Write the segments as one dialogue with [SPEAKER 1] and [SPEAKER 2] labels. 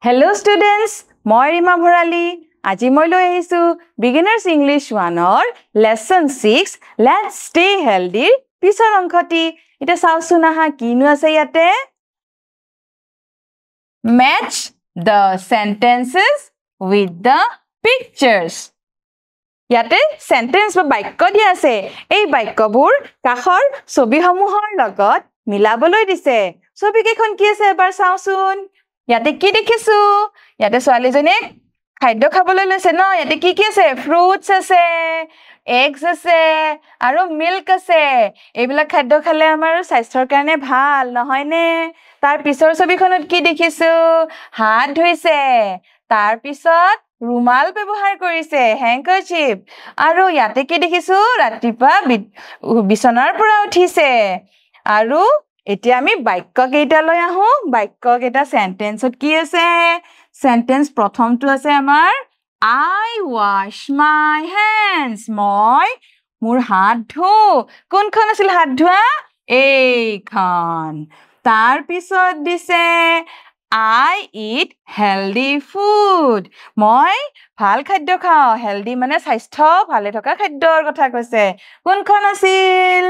[SPEAKER 1] Hello students, মই ৰিমা ভৰালী আজি মই লৈ আহিছো Beginners English 1 or lesson 6 Let's stay healthy পিছৰ অংকটি এটা চাওচোন আহা কিনো আছে ইয়াতে Match the sentences with the pictures ইয়াতে sentence বা বাক্য দিয়া আছে এই বাক্যবোৰ কাষৰ ছবিসমূহৰ লগত মিলাবলৈ দিছে ছবি কেখন কি আছে এবাৰ চাওচোন ইয়াতে কি দেখিছো ইয়াতে ছোৱালীজনী খাদ্য খাবলৈ লৈছে ন ইয়াতে কি কি আছে ফ্ৰুটস আছে এগছ আছে আৰু মিল্ক আছে এইবিলাক খাদ্য খালে আমাৰ স্বাস্থ্যৰ কাৰণে ভাল নহয় নে তাৰ পিছৰ ছবিখনত কি দেখিছো হাত ধুইছে তাৰ পিছত ৰুমাল ব্যৱহাৰ কৰিছে হেংকাৰচিপ আৰু ইয়াতে কি দেখিছো ৰাতিপুৱা বিছনাৰ পৰা উঠিছে আৰু এতিয়া আমি বাক্য কেইটা লৈ আহো বাক্য কেইটা সেন্টেন্সত কি আছে সেন্টেন্স প্ৰথমটো আছে আমাৰ I wash my hands মই মোৰ হাত ধু কোনখন আছিল হাত ধোৱা এইখন তাৰ পিছত দিছে I eat healthy food মই ভাল খাদ্য খাও হেলদি মানে স্বাস্থ্য ভালে থকা খাদ্যৰ কথা কৈছে কোনখন আছিল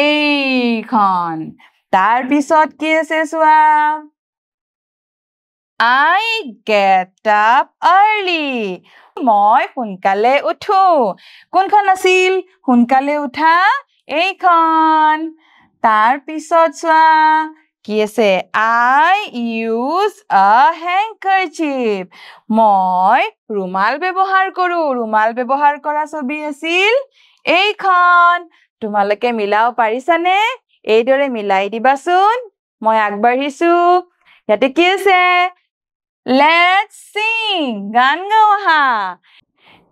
[SPEAKER 1] এইখন তাৰ পিছত কি আছে সোৱা I get up early মই সোনকালে উঠো কোনখন আছিল সোনকালে উঠা এইখন তাৰ পিছত সোৱা কি আছে I use a handkerchief মই ৰুমাল ব্যৱহাৰ কৰো ৰুমাল ব্যৱহাৰ কৰা ছবি আছিল এইখন তোমালোকে মিলাও পাৰিছানে এইদৰে মিলাই দিবাচোন মই আগবাঢ়িছো ইয়াতে কি আছে Let's sing গান গাও আহা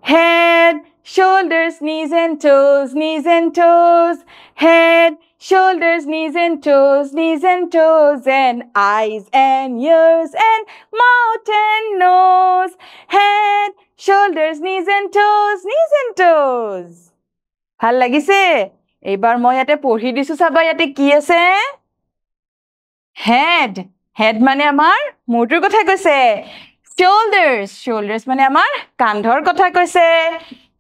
[SPEAKER 1] Head shoulders knees and toes head shoulders knees and toes and eyes and ears and mouth and nose head shoulders knees and toes ভাল লাগিছে এইবাৰ মই ইয়াতে পঢ়ি দিছো চাবা ইয়াতে কি আছে head মানে আমাৰ মূৰটোৰ কথা কৈছে shoulders মানে আমাৰ কান্ধৰ কথা কৈছে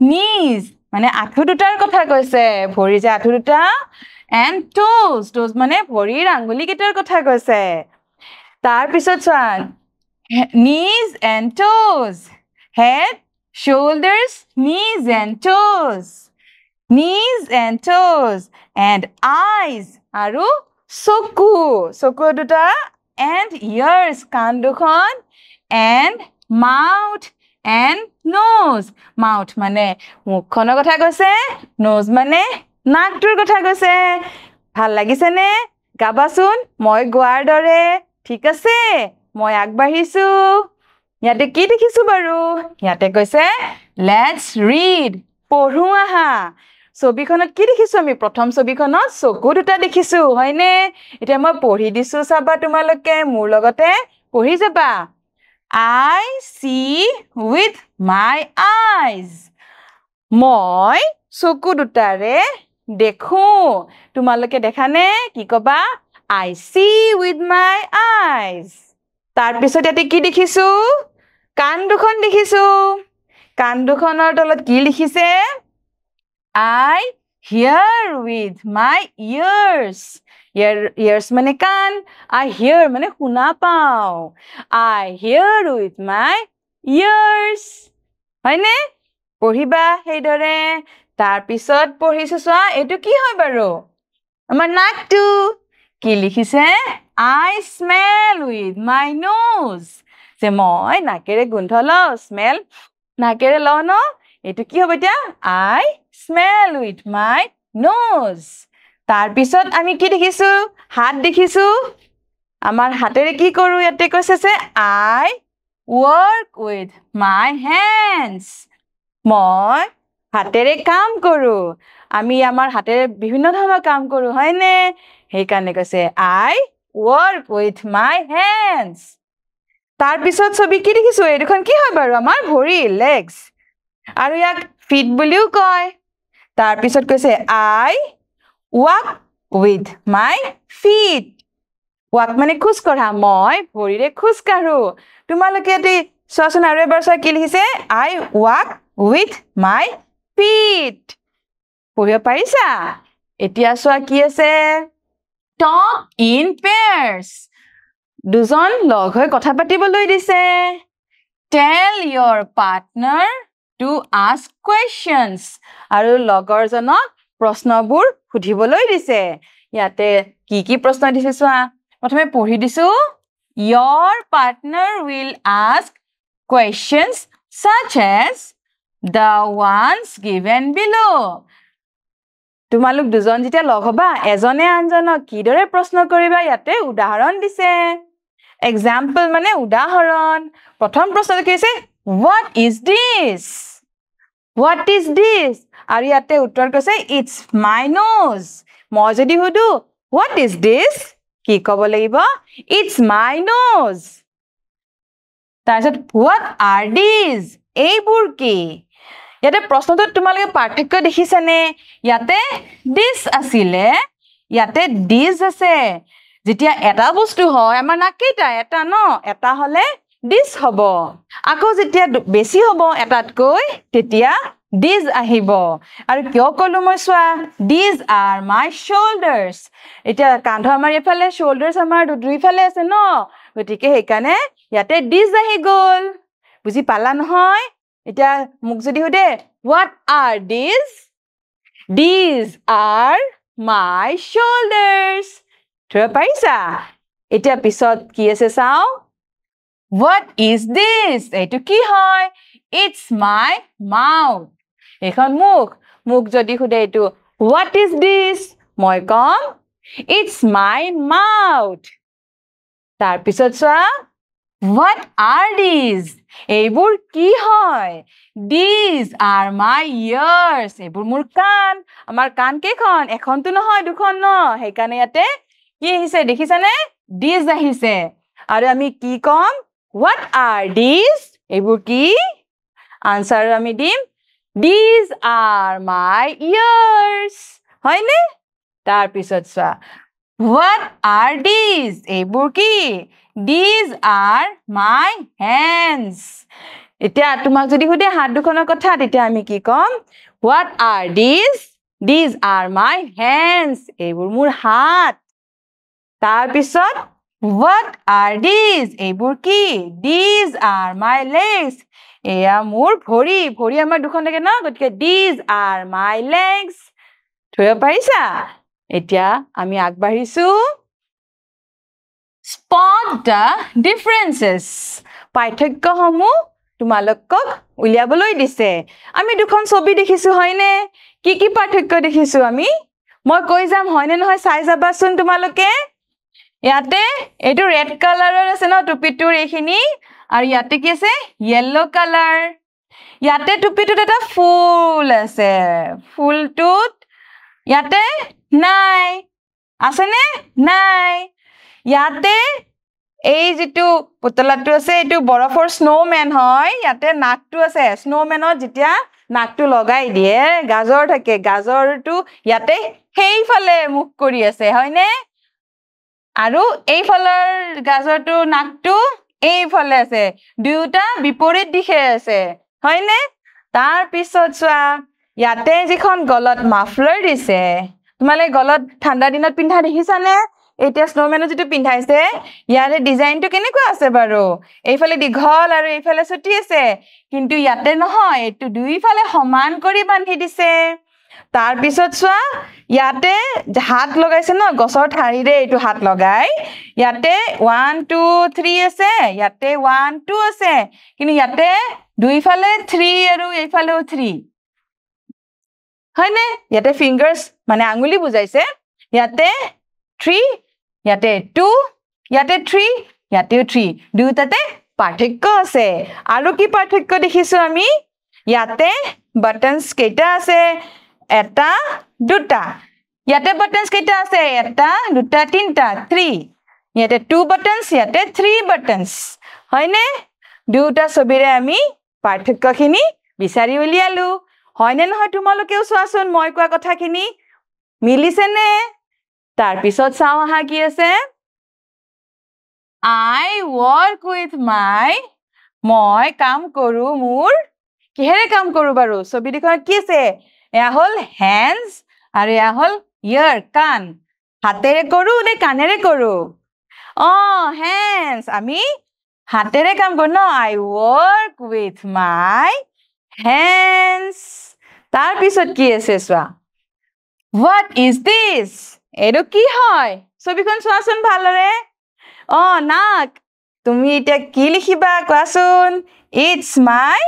[SPEAKER 1] knees মানে আঁঠু দুটাৰ কথা কৈছে ভৰি যে আঁঠু দুটা and toes মানে ভৰিৰ আঙ্গুলি কেইটাৰ কথা কৈছে তাৰ পিছত চোৱা knees and toes head shoulders knees and toes and eyes আৰু চকু দুটা and ears কাণ দুখন and mouth and mouth মানে মুখখনৰ কথা কৈছে nose মানে নাকটোৰ কথা কৈছে ভাল লাগিছে নে গাবাচোন মই গোৱাৰ দৰে ঠিক আছে মই আগবাঢ়িছো ইয়াতে কি দেখিছো বাৰু ইয়াতে কৈছে let's read পঢ়ো আহা ছবিখনত কি দেখিছো আমি প্ৰথম ছবিখনত চকু দুটা দেখিছো হয়নে এতিয়া মই পঢ়ি দিছো চাবা তোমালোকে মোৰ লগতে পঢ়ি যাবা I see with my eyes মই চকু দুটাৰে দেখো তোমালোকে দেখানে কি কবা I see with my eyes তাৰ পিছত ইয়াতে কি দেখিছো কাণ দুখন দেখিছো কাণ দুখনৰ তলত কি লিখিছে I hear with my ears ears মানে কাণ I hear মানে শুনা পাও I hear with my ears হয়নে পঢ়িবা সেইদৰে তাৰ পিছত পঢ়িছো চোৱা এইটো কি হয় বাৰু আমাৰ নাকটো কি লিখিছে I smell with my nose যে মই নাকেৰে গোন্ধ লওঁ smell নাকেৰে লওঁ ন এইটো কি হ'ব এতিয়া I smell with my nose তাৰ পিছত আমি কি দেখিছো হাত দেখিছো আমাৰ হাতেৰে কি কৰো ইয়াতে কৈছে যে I work with my hands মই হাতেৰে কাম কৰো আমি আমাৰ হাতেৰে বিভিন্ন ধৰণৰ কাম কৰো হয়নে সেইকাৰণে কৈছে I work with my hands তাৰ পিছত ছবি কি দেখিছো এইখন কি হয় বাৰু আমাৰ ভৰি legs আৰু ইয়াক feet বুলিও কয় তাৰ পিছত কৈছে I walk with my feet walk মানে খোজ কঢ়া মই ভৰিৰে খোজ কাঢ়ো তোমালোকে এটি চোৱাচোন আৰু এবাৰ চোৱা কি লিখিছে I walk with my feet পঢ়িব পাৰিছা এতিয়া চোৱা কি আছে talk in pairs দুজন লগ হৈ কথা পাতিবলৈ দিছে tell your partner to ask questions আৰু লগৰজনক প্ৰশ্নবোৰ সুধিবলৈ দিছে ইয়াতে কি প্ৰশ্ন দিছে চোৱা প্ৰথমে পঢ়ি দিছো your partner will ask questions such as the ones given below তোমালোক দুজন যেতিয়া লগ হবা এজনে আনজনক কিদৰে প্ৰশ্ন কৰিবা ইয়াতে উদাহৰণ দিছে example মানে উদাহৰণ প্ৰথম প্ৰশ্নটো কি আছে what is this আৰু ইয়াতে উত্তৰ কৈছে it's my nose মই যদি সুধো what is this কি ক'ব লাগিব it's my nose তাৰপিছত what are these এইবোৰ কি ইয়াতে প্ৰশ্নটোত তোমালোকে পাৰ্থক্য দেখিছানে ইয়াতে this আছিলে ইয়াতে this আছে যেতিয়া এটা বস্তু হয় আমাৰ নাকেইটা এটা ন এটা হলে this হ'ব আকৌ যেতিয়া বেছি হ'ব এটাতকৈ তেতিয়া this আহিব আৰু কিয় কলো মই চোৱা these are my shoulders এতিয়া কান্ধ আমাৰ ইফালে shoulders আমাৰ দুইফালে আছে ন গতিকে সেইকাৰণে ইয়াতে this আহি গল বুজি পালা নহয় এতিয়া মোক যদি সুধে what are these are my shoulders ধৰিব পাৰিছা এতিয়া পিছত কি আছে চাও what is this এইটো কি হয় it's my mouth এখন মুখ যদি সুধে এইটো what is this মই কম it's my mouth তাৰ পিছত চোৱা what are these এইবোৰ কি হয় these are my ears এইবোৰ মোৰ কাণ আমাৰ কাণ কেইখন এখনটো নহয় দুখন ন সেইকাৰণে ইয়াতে কি আহিছে দেখিছানে these আহিছে আৰু আমি কি কম what are these এইবোৰ কি আনসাৰ আমি দিম these are my ears হয়নে তাৰ পিছত চোৱা what are these এইবোৰ কি these are my hands এতিয়া তোমাক যদি সুধে হাত দুখনৰ কথা তেতিয়া আমি কি কম what are these are my hands এইবোৰ মোৰ হাত তাৰ পিছত what are these এইবোৰ কি these are my legs এয়া মোৰ ভৰি আমাৰ দুখন থাকে ন গতিকে these are my legs ধৰিব পাৰিছা এতিয়া আমি আগবাঢ়িছো spot the differences পাৰ্থক্যসমূহ তোমালোকক উলিয়াবলৈ দিছে আমি দুখন ছবি দেখিছো হয়নে কি পাৰ্থক্য দেখিছো আমি মই কৈ যাম হয়নে নহয় চাই যাবাচোন তোমালোকে ইয়াতে এইটো ৰেড কালাৰৰ আছে ন টুপিটোৰ এইখিনি আৰু ইয়াতে কি আছে ইয়েলো কালাৰ ইয়াতে টুপিটোত এটা ফুল আছে ফুলটোত ইয়াতে নাই আছেনে নাই ইয়াতে এই যেটো পুতলাটো আছে এটো বৰফৰ স্নোম্যান হয় ইয়াতে নাকটো আছে স্নোম্যানত যেতিয়া নাকটো লগাই দিয়ে গাজৰ থাকে গাজৰটো ইয়াতে হেইফালে মুখ কৰি আছে হয়নে আৰু এইফালৰ গাজৰটো নাকটো এইফালে আছে দুটা বিপৰীত দিশে আছে হয়নে তাৰ পিছত চোৱা ইয়াতে যিখন গলত মাফলাৰ দিছে তোমালে গলত ঠাণ্ডা দিনত পিন্ধা দেখিছানে এতিয়া স্নোম্যানত যেটো পিন্ধাইছে ইয়াৰে ডিজাইনটো কেনেকুৱা আছে বাৰু এইফালে দীঘল আৰু এইফালে ছুটি আছে কিন্তু ইয়াতে নহয় এটো দুইফালে সমান কৰি বান্ধি দিছে তাৰ পিছত চোৱা ইয়াতে হাত লগাইছে ন গছৰ ঠাৰিৰে এটো হাত লগাই ইয়াতে 1 2 3 আছে ইয়াতে 1 2 আছে কিন্তু ইয়াতে দুইফালে 3 আৰু এইফালেও 3 হয়নে ইয়াতে ফিংগাৰস মানে আঙুলি বুজাইছে ইয়াতে 3 ইয়াতে 2 ইয়াতে 3 ইয়াতে 3 দুটাতে পাৰ্থক্য আছে আৰু কি পাৰ্থক্য দেখিছো আমি ইয়াতে বাটনস কেইটা আছে এটা দুটা ইয়াতে বাটনস কেইটা আছে এটা দুটা তিনটা 3 ইয়াতে 2 বাটনস ইয়াতে 3 বাটনস হয়নে দুটা ছবিৰে আমি পাৰ্থক্যখিনি বিচাৰি উলিয়ালো হয়নে নহয় তোমালোকেও চোৱাচোন মই কোৱা কথাখিনি মিলিছেনে তাৰ পিছত চাও আহা কি আছে I work with my মই কাম কৰো মোৰ কিহেৰে কাম কৰো বাৰু ছবিখন কি আছে এয়া হল hands আৰু এয়া হল ear কাণ হাতেৰে কৰো নে কাণেৰে কৰো hands আমি হাতেৰে কাম কৰো ন I work with my hands তাৰ পিছত কি আছে চোৱা What is this এটো কি হয় ছবিখন চোৱাচোন ভালৰে নাক তুমি এতিয়া কি লিখিবা কোৱাচোন It's my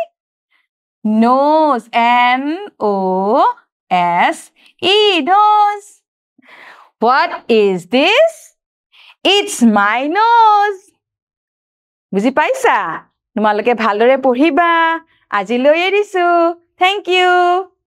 [SPEAKER 1] nose N-O-S-E nose What is this It's my nose বুজি পাইছা তোমালোকে ভালদৰে পঢ়িবা আজিলৈ এৰিছো Thank you